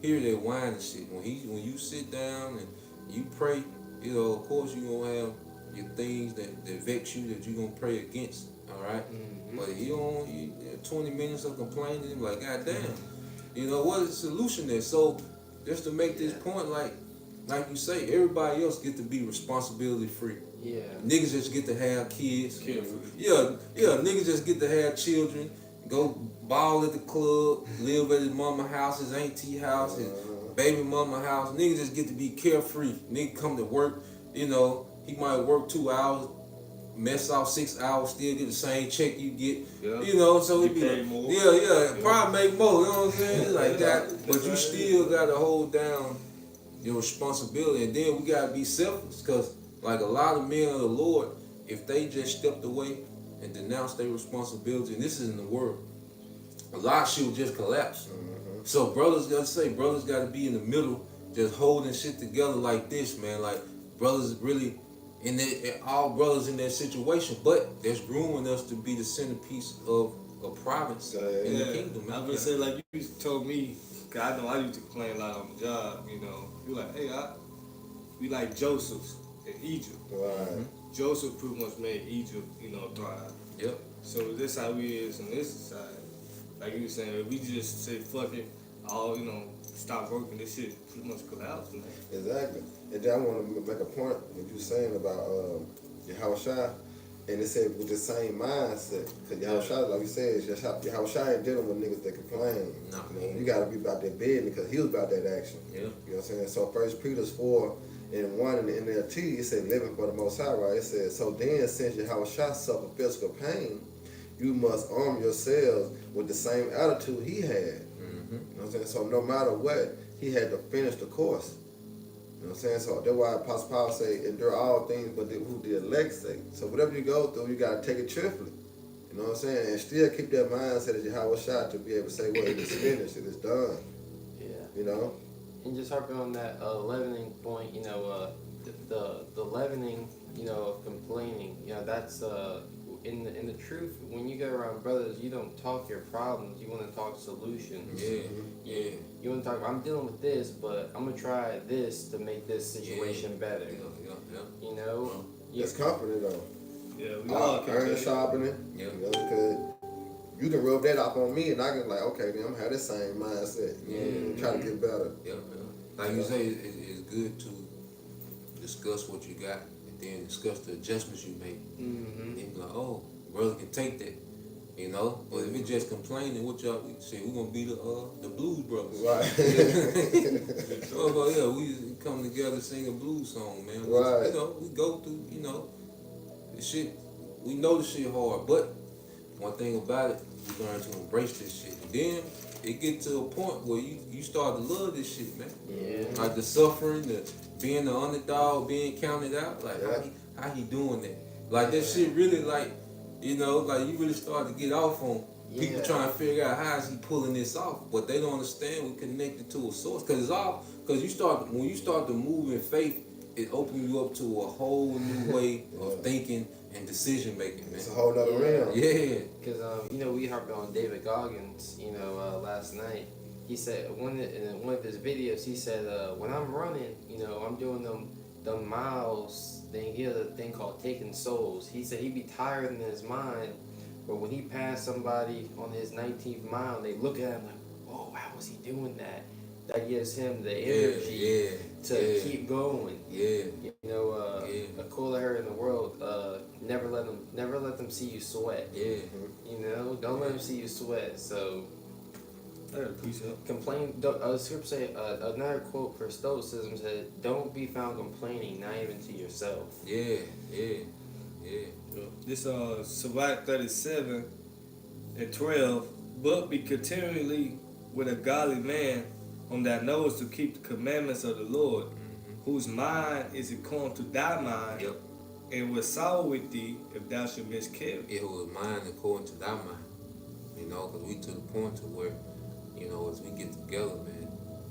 hear that whining shit. When you sit down and you pray, of course you gonna have your things that vex you that you gonna pray against. All right? But he don't. 20 minutes of complaining, like goddamn. What is the solution there? So just to make this point, like you say, everybody else get to be responsibility free. Yeah. Niggas just get to have kids. Carefree. Yeah, niggas just get to have children, go ball at the club, live at his mama house, his auntie house, his baby mama house. Niggas just get to be carefree. Nigga come to work, he might work 2 hours, mess off 6 hours, still get the same check you get. Yeah. So it be pay like, more. probably make more, you know what I'm saying? It's like that. But you still gotta hold down your responsibility, and then we gotta be selfless, because like a lot of men of the Lord, if they just stepped away and denounced their responsibility, and this is in the world, a lot of shit will just collapse. So brothers gotta be in the middle, just holding shit together like this, man. Like brothers really all brothers in that situation, but that's grooming us to be the centerpiece of a province in the kingdom, man. I was gonna say, like you told me, 'cause I know I used to complain a lot on the job, You like, hey, we like Joseph's in Egypt. Right. Joseph pretty much made Egypt, thrive. Yep. So that's how we is on this side. Like you were saying, if we just say fuck it, all stop working, this shit pretty much collapse, man. Exactly. And then I want to make a point what you were saying about Yahawashi, and it said with the same mindset. Because Yahawashi, like you said, Yahawashi ain't dealing with niggas that complain. No. You got to be about that business, because he was about that action. Yeah. You know what I'm saying? So 1 Peter 4:1 in the NLT, it said, living for the Most High, right? It said, so then, since Yahawashi suffered physical pain, you must arm yourselves with the same attitude he had. You know what I'm saying? So no matter what, he had to finish the course. You know what I'm saying? So that's why Apostle Paul say, endure all things but who the elect say. So whatever you go through, you got to take it cheerfully. You know what I'm saying? And still keep that mindset as Yahawashi to be able to say, well, it is finished, it is done. Yeah. And just harping on that leavening point, the leavening, of complaining, that's in the truth. When you go around brothers, you don't talk your problems. You want to talk solutions. Yeah. You want to talk. I'm dealing with this, but I'm gonna try this to make this situation better. Yeah. It's company though. Yeah, we all can Iron sharpening. Yeah. Because you can rub that off on me, and I can like, okay, then I'm gonna have the same mindset. Try to get better. Yeah. Like you say, it's good to discuss what you got, and then discuss the adjustments you make. And be like, oh, brother can take that, But if it's just complaining, what y'all say? We're gonna be the blues brothers, Right. we come together, sing a blues song, man. Right. We go through, the shit. We know the shit hard, but one thing about it, we learn to embrace this shit. And then it get to a point where you start to love this shit, man. Yeah. Like the suffering, the being the underdog, being counted out. Like how he doing that? Like that shit really like you really start to get off on people trying to figure out how is he pulling this off, but they don't understand we connected to a source. Because when you start to move in faith, it opens you up to a whole new way of thinking and decision making, man. It's a whole other realm. Yeah. Because we harped on David Goggins, last night. He said in one of his videos, he said, when I'm running, I'm doing them miles. Then he had a thing called taking souls. He said he'd be tired in his mind, but when he passed somebody on his 19th mile, they look at him like, "Whoa, how was he doing that?" That gives him the energy to keep going. A cooler hair in the world. Never let them see you sweat. Don't let them see you sweat. So. I got a piece up. Complain. Scripture say another quote for Stoicism said, "Don't be found complaining, not even to yourself." Yeah. This Sirach 37 and 12, but be continually with a godly man whom that knows to keep the commandments of the Lord, whose mind is according to thy mind, And was sour with thee if thou should miscarry. It was mine according to thy mind. You know, because we to the point to where, you know, as we get together, man,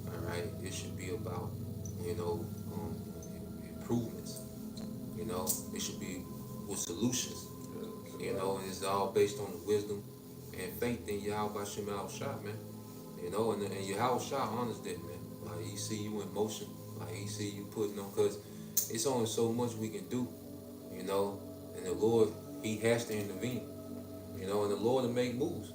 all right, it should be about, you know, improvements. You know, it should be with solutions. You know, and it's all based on the wisdom and faith in Yahawashi shot, man. You know, and Yahawashi honors that, man. Like, he see you in motion. Like, he see you putting on, because it's only so much we can do, you know. And the Lord, he has to intervene, you know, and the Lord will make moves.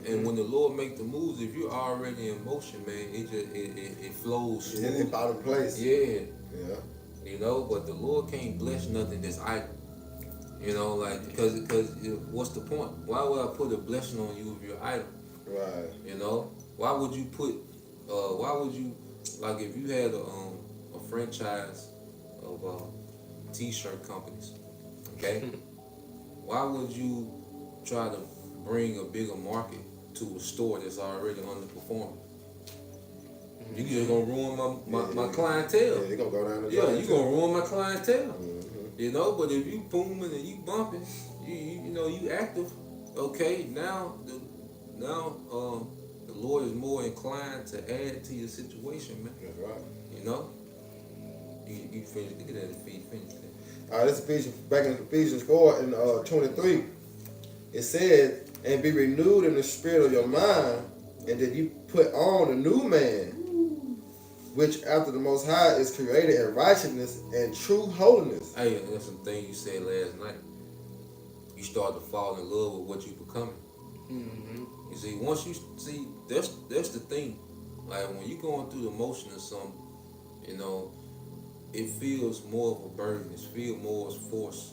And when the Lord make the moves, if you're already in motion, man, it flows smooth. It's out of place. Yeah. Yeah. You know, but the Lord can't bless nothing that's idle. You know, like, because what's the point? Why would I put a blessing on you if you're idle? Right. You know, why would you put? Why would you, like, if you had a franchise of T-shirt companies, okay? Why would you try to bring a bigger market to a store that's already underperforming? You just gonna ruin my clientele. Yeah, you're gonna go down the Yeah, drain, you too. gonna ruin my clientele. Mhm. You know, but if you booming and you bumping, you know, you active, okay, now the Lord is more inclined to add to your situation, man. That's right. You know? You finish, look at that feet, finish that. All right, this Ephesians, back in Ephesians 4 and 23. It said, and be renewed in the spirit of your mind, and that you put on a new man, which after the Most High is created in righteousness and true holiness. Hey, that's some things you said last night. You start to fall in love with what you becoming. You see, once you see, that's the thing. Like, when you're going through the motion of something, you know, it feels more of a burden. It feels more as force.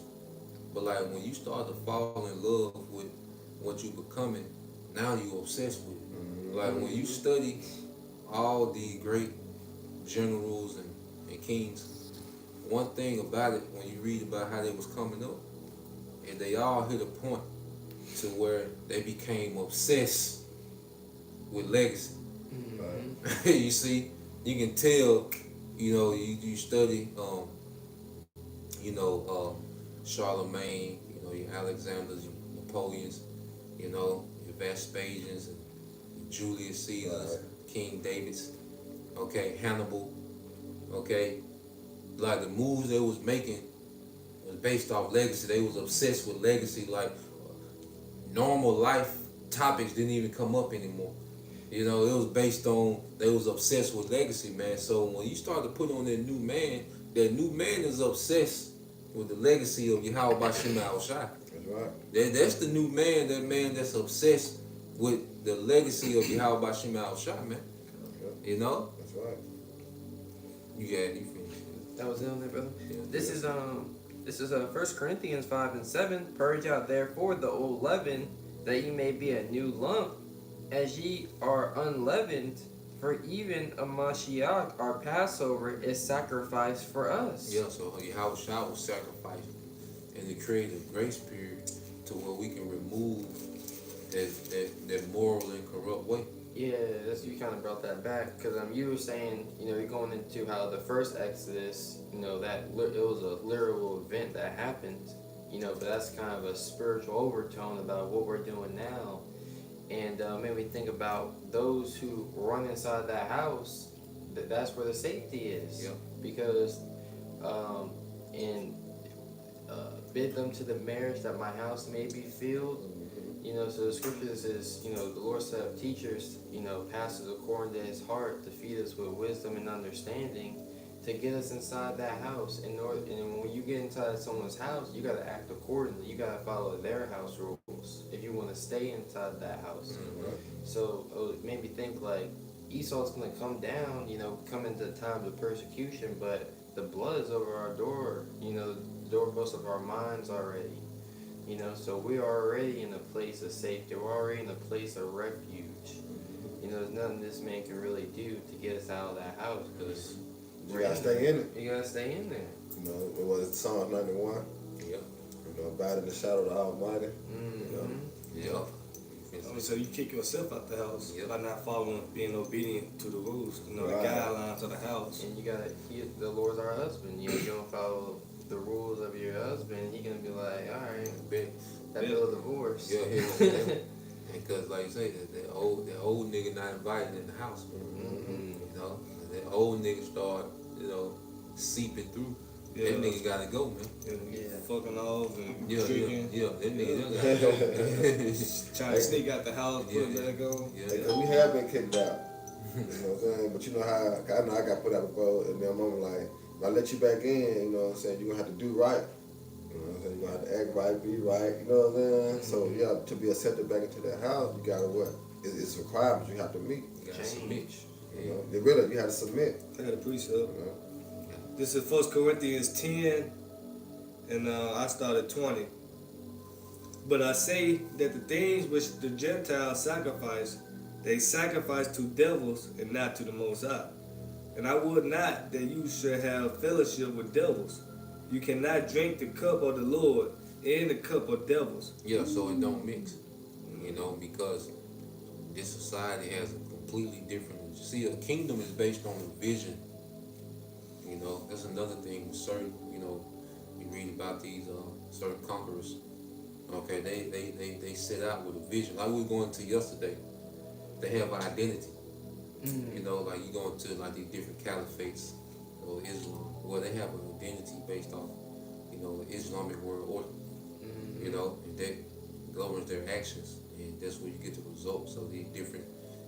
But like, when you start to fall in love with what you becoming, now you're obsessed with it. Like, when you study all the great generals and kings, one thing about it, when you read about how they was coming up, and they all hit a point to where they became obsessed with legacy. Right. You see, you can tell, you know, you study, you know, Charlemagne, you know, your Alexanders, your Napoleons, you know, your Vespasians, and Julius Caesars, King David's, okay, Hannibal, okay, like the moves they was making was based off legacy. They was obsessed with legacy. Like, normal life topics didn't even come up anymore. You know, it was based on, they was obsessed with legacy, man. So when you start to put on that new man is obsessed with the legacy of Yahawashi Shai. That's right. That's the new man, that man that's obsessed with the legacy of Yahawashi Shai, man. Yeah. You know? That's right. You finished. That was it on there, brother. Yeah. This is 1 Corinthians 5:7. Purge out therefore the old leaven, that ye may be a new lump, as ye are unleavened. For even a Mashiach, our Passover, is sacrificed for us. Yeah, so Yahawashi was sacrificed in the creative grace period to where we can remove that moral and corrupt way. Yeah, that's, you kind of brought that back, because you were saying, you know, you're going into how the first Exodus, you know, that it was a literal event that happened, you know, but that's kind of a spiritual overtone about what we're doing now. And made me think about those who run inside that house. That's where the safety is. Yep. Because bid them to the marriage that my house may be filled. You know, so the scripture says, you know, the Lord set up teachers, you know, pastors according to his heart, to feed us with wisdom and understanding, to get us inside that house. And when you get inside someone's house, you got to act accordingly. You got to follow their house rules if you want to stay inside that house. So it made me think, like, Esau's going to come down, you know, come into times of persecution, but the blood is over our door, you know, the doorpost of our minds already. You know, so we are already in a place of safety. We're already in a place of refuge. You know, there's nothing this man can really do to get us out of that house, because You gotta stay in it. you gotta stay in there. You know, it was Psalm 91. Yeah. You know, abide in the shadow of the Almighty. You know. Yeah. So you kick yourself out the house Yep. by not following, being obedient to the rules, you know, Right. the guidelines of the house. And you gotta, the Lord's our husband. You know, you don't follow the rules of your husband, he gonna be like, all right, Bet. that bill divorce. Yeah, yeah. Because like you say, that old nigga not invited in the house, man. You know, that old nigga start, seeping through. Yeah. That nigga gotta go, man. Yeah. Fucking off and Yeah, drinking. yeah, that nigga gotta go. Trying to sneak out the house, put Yeah. back on. Yeah, Hey, 'cause we have been kicked out. You know what I'm saying? But you know how, I know I got put out before, and then I'm like, if I let you back in, you know what I'm saying, you're going to have to do right. You know what I'm saying? You're going to have to act right, be right, you know what I'm saying? So, yeah, to be accepted back into that house, you got to what? It's requirements you have to meet. You gotta submit. You know, you have to submit. I got a precept. You know? This is 1 Corinthians 10, and I started 20. But I say that the things which the Gentiles sacrifice, they sacrifice to devils and not to the Most High. And I would not that you should have fellowship with devils. You cannot drink the cup of the Lord and the cup of devils. Yeah, so it don't mix. Because this society has a completely different. See, a kingdom is based on a vision. That's another thing. Certain, you read about these certain conquerors. Okay, they set out with a vision. Like we were going to yesterday. They have an identity. Like you go into like these different caliphates or Islam. Well, they have an identity based off, Islamic world order. And that governs their actions, and that's where you get the results of these different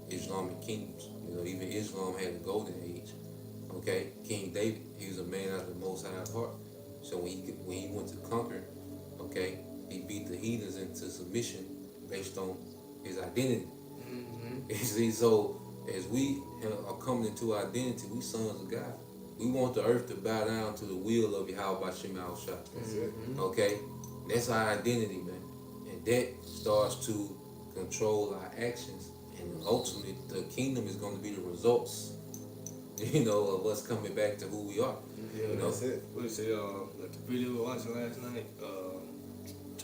Islamic kingdoms. Even Islam had a golden age. Okay, King David, he was a man after the Most High's heart. So when he went to conquer, okay, he beat the heathens into submission based on his identity. See, so as we are coming into our identity, we sons of God. We want the earth to bow down to the will of Yahawashi. That's it. Okay, that's our identity, man, and that starts to control our actions, and ultimately the kingdom is going to be the results, of us coming back to who we are. Yeah, That's it. What is it? Like the video we were watching last night.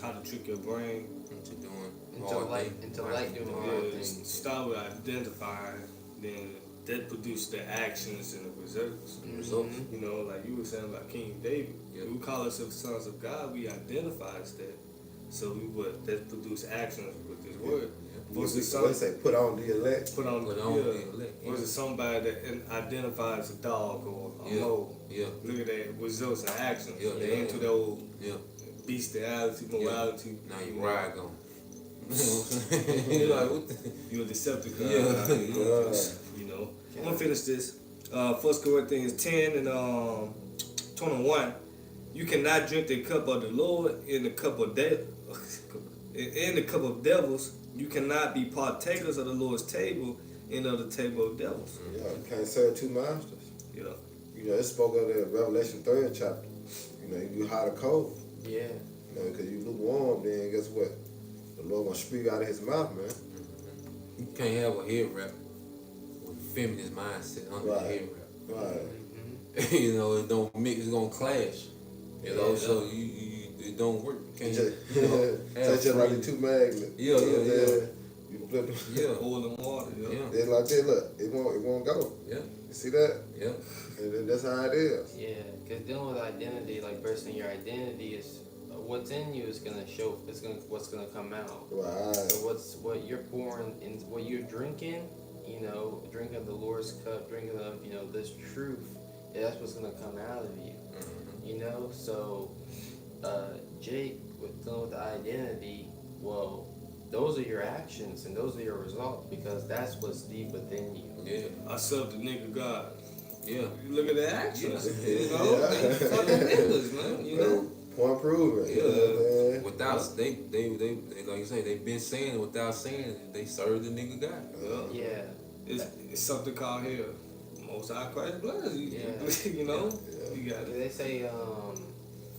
How to trick your brain. Into doing Into hard like things. doing Yeah, hard things. start with identifying, then that produce the actions and the results. Results. Like you were saying about King David. Yep. We call ourselves sons of God. We identify as that. So that produce actions with this word. Versus What they say, put on the elect. put on Put on the elect, yeah. Versus somebody that identifies a dog or a mole. Yeah. Look at that results and actions. Yeah, They yeah. into the old Yeah. bestiality, morality. Now you ride on. You're like, what the? You're a Decepticon. Yeah. I'm gonna finish this. 1 Corinthians 10 and 21. You cannot drink the cup of the Lord in the cup of in the cup of devils. You cannot be partakers of the Lord's table and of the table of devils. Yeah, you can't serve two masters. Yeah. It spoke of the Revelation 3rd chapter. You hot or cold. Yeah. Because you lukewarm, then guess what? The Lord gonna speak out of his mouth, man. You can't have a head wrap with a feminist mindset under the head wrap. Right. It don't mix. It's gonna clash. So it don't work. You can't. Just like the two magnets. Yeah. You flip them. Yeah. Oil and water. Yeah. It's like that. Look, it won't go. Yeah. You see that? Yeah. And then that's how it is. Yeah, because dealing with identity, like personally, your identity is what's in you is gonna show. What's gonna come out. Right. So what you're pouring and what you're drinking, drinking the Lord's cup, drinking of this truth. That's what's gonna come out of you. So Jake, with dealing with the identity, well, those are your actions and those are your results because that's what's deep within you. Yeah. I serve the nigga God. Yeah. You look at the actions. Yeah. They fucking niggas, man. Point proven. Yeah. Without they like you say, they've been saying it without saying it. They serve the nigga God. Yeah. It's something called here. Most High Christ bless you. Yeah. You got it. They say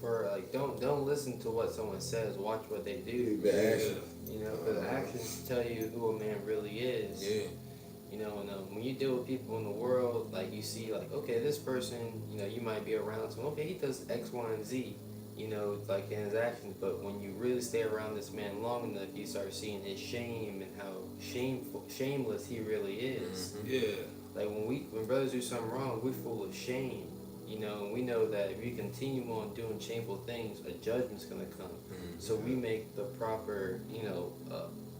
for like don't listen to what someone says, watch what they do. The action. Because the actions tell you who a man really is. Yeah. When you deal with people in the world, like you see, like, okay, this person, you might be around someone, okay, he does X, Y, and Z, like in his actions, but when you really stay around this man long enough, you start seeing his shame and how shameless he really is. Yeah. Like when brothers do something wrong, we're full of shame. You know, we know that if you continue on doing shameful things, a judgment's gonna come. So we make the proper,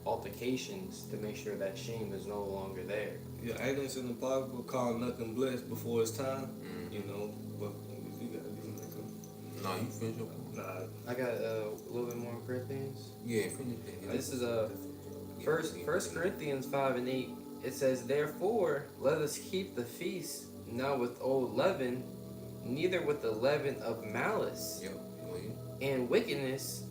altercations to make sure that shame is no longer there. Yeah, ain't this in the Bible called nothing blessed before it's time? You know, but you gotta do nothing. No, you finish your Nah, I got a little bit more in Corinthians. Yeah, finish that. This is First Corinthians 5:8. It says, "Therefore, let us keep the feast not with old leaven, neither with the leaven of malice Yep, go ahead. and wickedness,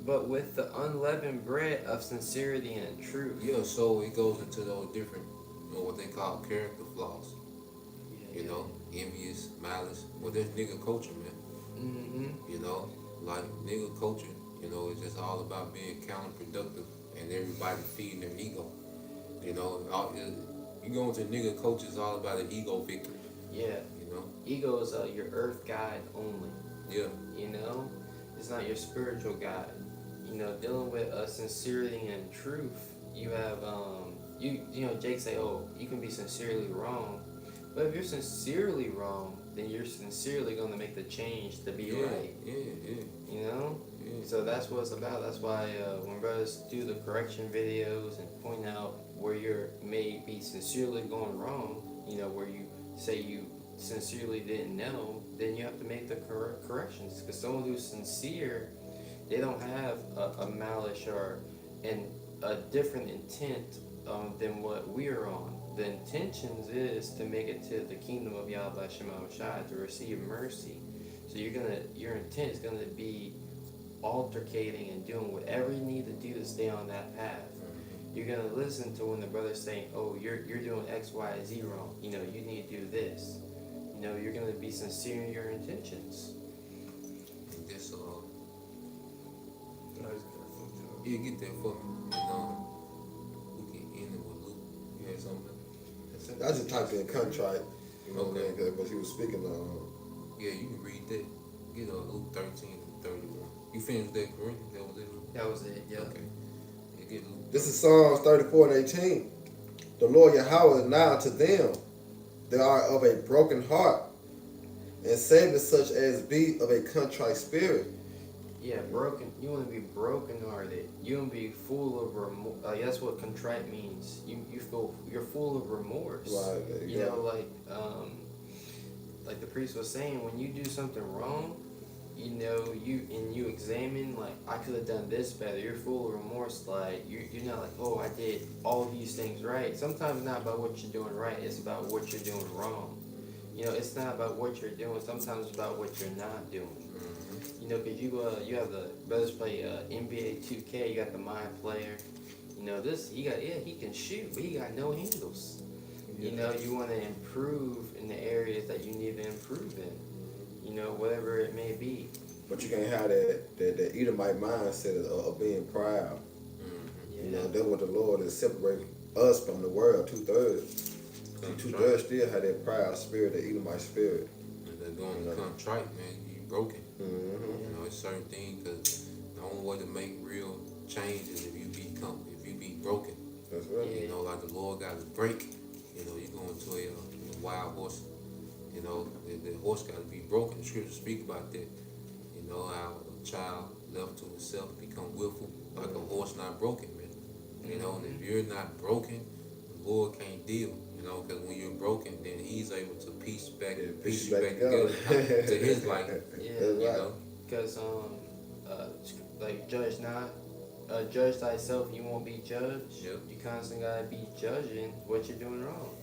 but with the unleavened bread of sincerity and truth." Yeah, so it goes into those different, what they call character flaws. You know, envious, malice. Well, that's nigga culture, man. Mm-hmm. You know, like nigga culture, it's just all about being counterproductive and everybody feeding their ego. You go into nigga culture, it's all about an ego victory. Yeah. Ego is your earth guide only. Yeah. It's not your spiritual guide. Dealing with sincerity and truth. You have Jake say, "Oh, you can be sincerely wrong," but if you're sincerely wrong, then you're sincerely going to make the change to be right. Yeah. So that's what it's about. That's why when brothers do the correction videos and point out where you may be sincerely going wrong, where you say you sincerely didn't know, then you have to make the corrections. Because someone who's sincere, they don't have a malice or a different intent than what we're on. The intentions is to make it to the kingdom of Yahawashi, to receive mercy. So your intent is gonna be altercating and doing whatever you need to do to stay on that path. You're gonna listen to when the brother's saying, "Oh, you're doing X, Y, Z wrong. You need to do this." You're gonna be sincere in your intentions. And this, nah, it's good. yeah, get that for me. We can end it with Luke. You had something? I just typed in contrite, Okay. because he was speaking on. Yeah, you can read that. Get Luke 13:31. You finished that, correct? That was it? That was it. Yeah. Okay. Yeah, get Luke. This is Psalms 34:18. The Lord Yahweh is nigh to them that are of a broken heart, and saving such as be of a contrite spirit. Yeah, broken. You want to be brokenhearted. You want to be full of remorse. That's what contrite means. You're full of remorse. Right. Like the priest was saying, when you do something wrong, you examine, like, I could have done this better. You're full of remorse. Like you're not like, oh, I did all these things right. Sometimes it's not about what you're doing right. It's about what you're doing wrong. It's not about what you're doing. Sometimes it's about what you're not doing. Because you have the brothers play NBA 2K. You got the mind player. He can shoot, but he got no handles. You want to improve in the areas that you need to improve in. Whatever it may be. But you can't have that Edomite mindset of being proud. That's what the Lord is separating us from the world, 2/3. 2/3 still have that proud spirit, that Edomite spirit. And they're going to contrite, man. You broken. It's certain things, because the only way to make real change is if you be broken. That's right. Like the Lord got to break. You go into a wild horse. The horse got to be broken. The scriptures speak about that. How a child left to himself become willful, like a horse not broken, man. And if you're not broken, the Lord can't deal. Because when you're broken, then He's able to piece you back together to His life. Yeah, because like judge not, judge thyself, you won't be judged. Yep. You constantly gotta be judging what you're doing wrong.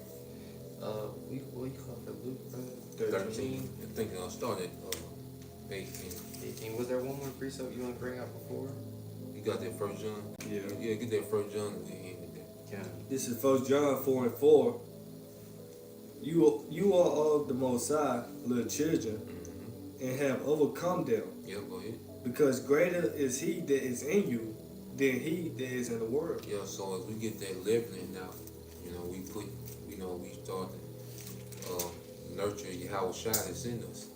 What you call it, Luke? 13. I think I'll start at 18. 18. Was there one more precept you want to bring up before? You got that 1 John? Yeah. Yeah, get that 1 John and we end with that. Yeah. This is 1 John 4:4. You are of the Most High, little children, and have overcome them. Yeah, go ahead. Because greater is He that is in you than he that is in the world. Yeah, so as we get that leveling now, we start to nurture Yahawashi that's in us.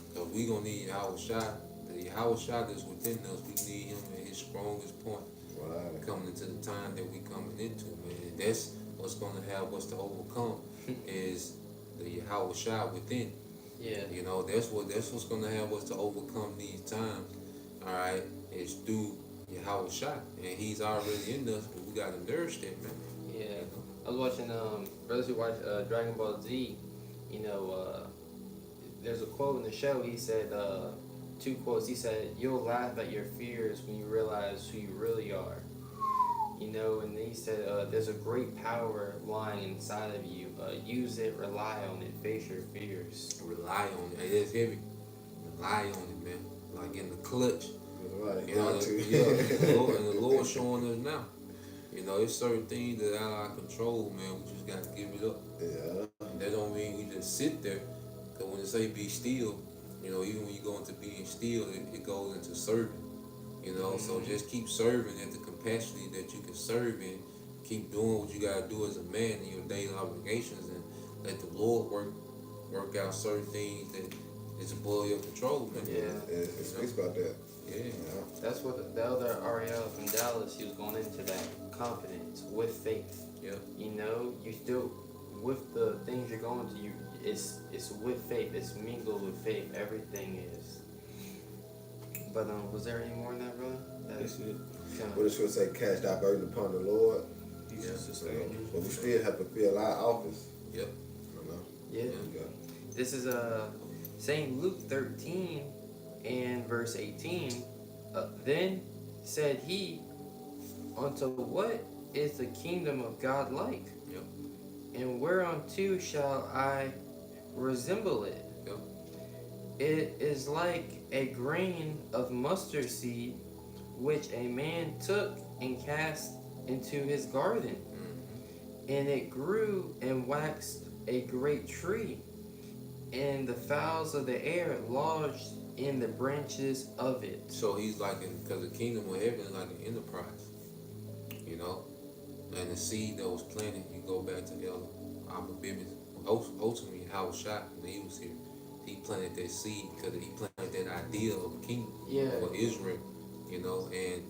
Because we going to need Yahawashi. The Yahawashi that's within us, we need him at his strongest point. Right. Coming into the time that we coming into, man. And that's what's going to have us to overcome is the Yahawashi within. Yeah. You know, that's what's gonna have us to overcome these times. All right, it's through Yahawashi, and He's already in us, but we gotta nourish that, man. Yeah. You know? I was watching brothers who watch Dragon Ball Z. You know, there's a quote in the show. He said two quotes. He said, "You'll laugh at your fears when you realize who you really are." You know, and then he said, "There's a great power lying inside of you. Use it, rely on it, face your fears." Rely on it. Hey, that's heavy. Rely on it, man. Like in the clutch. Right, You know, got to. and the Lord showing us now. You know, it's certain things that are out of our control, man. We just got to give it up. Yeah. And that don't mean we just sit there. Because when they say be still, you know, even when you go into being still, it goes into serving. You know, so just keep serving at the capacity that you can serve in. Keep doing what you got to do as a man in your daily obligations, and let the Lord work out certain things that is above your control, man. Yeah. It speaks about that. Yeah. That's what the elder Ariel from Dallas, he was going into that confidence with faith. Yeah. You know, you still with the things you're going to, it's with faith. It's mingled with faith. Everything is. But was there any more in that, brother? That's it. What it should say, cast thy burden upon the Lord. He's Yeah. just You know? sustained. But we still have to fill our office. Yep. You know? Yeah. Yeah. This is Saint Luke 13 and verse 18. Then said he, "Unto what is the kingdom of God like? Yep. And whereunto shall I resemble it? Yep. It is like a grain of mustard seed, which a man took and cast into his garden. And it grew and waxed a great tree, and the fowls of the air lodged in the branches of it." So he's like, because the kingdom of heaven is like an enterprise, you know, and the seed that was planted, you go back to Elder Abba Bibbins, ultimately how was shot when he was here. He planted that seed because he planted that idea of a kingdom for Israel, you know, and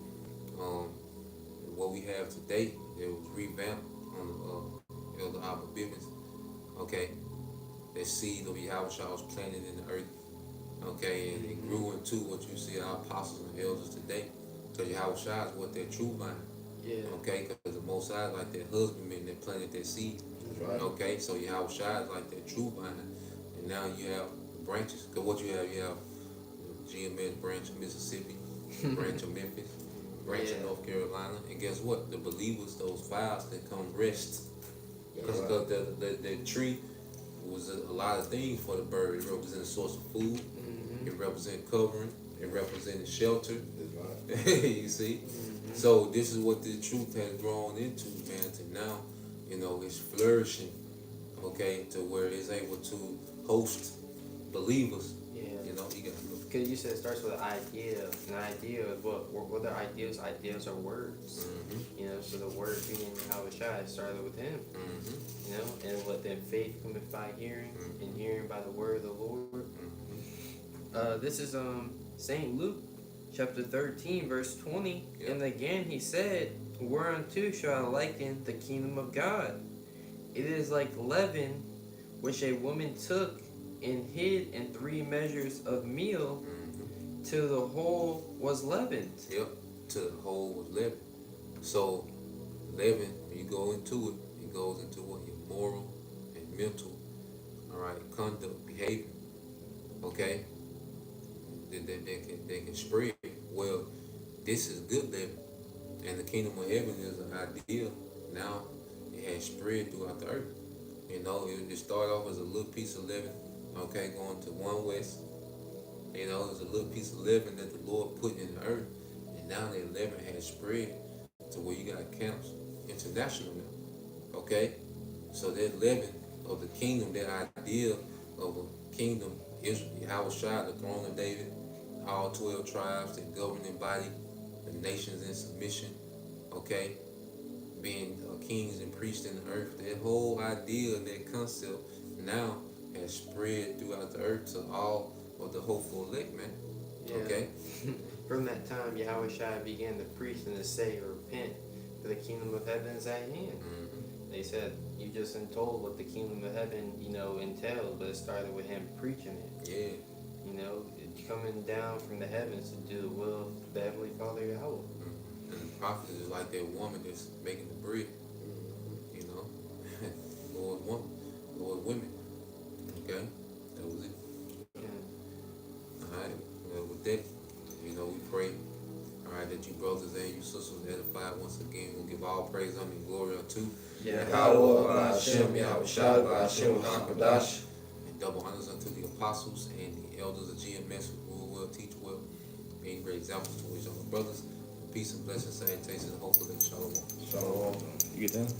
what we have today, it was revamped on Elder Abba Bibbins, okay. That seed of Yahawashi was planted in the earth, okay, and it grew into what you see our apostles and elders today. Because Yahawashi is what that true vine, Yeah. okay, because the Most High is like that husbandman that planted that seed, Right. okay, so Yahawashi is like that true vine, and now you have branches, because what you have the GMS branch of Mississippi, branch of Memphis, branch of North Carolina, and guess what? The believers, those files that come rest, because the tree was a lot of things for the bird. It represented a source of food. It represented covering. It represented shelter. That's right. You see? So this is what the truth has grown into, man, to now, you know, it's flourishing, okay, to where it's able to host believers. Yeah. You know, you got Because you said it starts with an idea. An idea is what are ideas? Ideas are words. You know, so the word being Yahawashi, it started with him. You know, and let then faith cometh by hearing, and hearing by the word of the Lord. This is Saint Luke chapter 13, verse 20. Yep. And again he said, "Whereunto shall I liken the kingdom of God? It is like leaven, which a woman took and hid in 3 measures of meal, till the whole was leavened." Yep, till the whole was leavened. So, leaven, when you go into it, it goes into what your moral and mental, all right, conduct, behavior, okay? They can spread. Well, this is good leaven, and the kingdom of heaven is an idea. Now, it has spread throughout the earth. You know, it started off as a little piece of leaven, okay, going to one west. You know, it was a little piece of leaven that the Lord put in the earth, and now that leaven has spread to where you got camps international now, okay? So that leaven of the kingdom, that idea of a kingdom, Israel, Yahawashi, the throne of David, all 12 tribes, the governing body, the nations in submission, okay? Being kings and priests in the earth, that whole idea and that concept now has spread throughout the earth to all of the hopeful elect, man. Yeah. Okay? From that time, Yahawashi began to preach and to say, "Repent, for the kingdom of heaven is at hand." they said you just been told what the kingdom of heaven, entails, but it started with him preaching it. Yeah. Coming down from the heavens to do the will of the Heavenly Father Yahweh. And the prophet is like that woman that's making the bread. You know, Lord women. Okay, that was it. Yeah. All right. Well, with that, we pray. All right, that you brothers and you sisters edified once again. We'll give all praise, honor, and glory unto Yahweh, Hashem, Yahawashi, Hashem, HaKadosh. and double honors unto the apostles and the elders of GMS who rule well, teach well, being great examples to his younger brothers. Peace and blessings, salutations, and hopefully shalom. Shalom. You get that?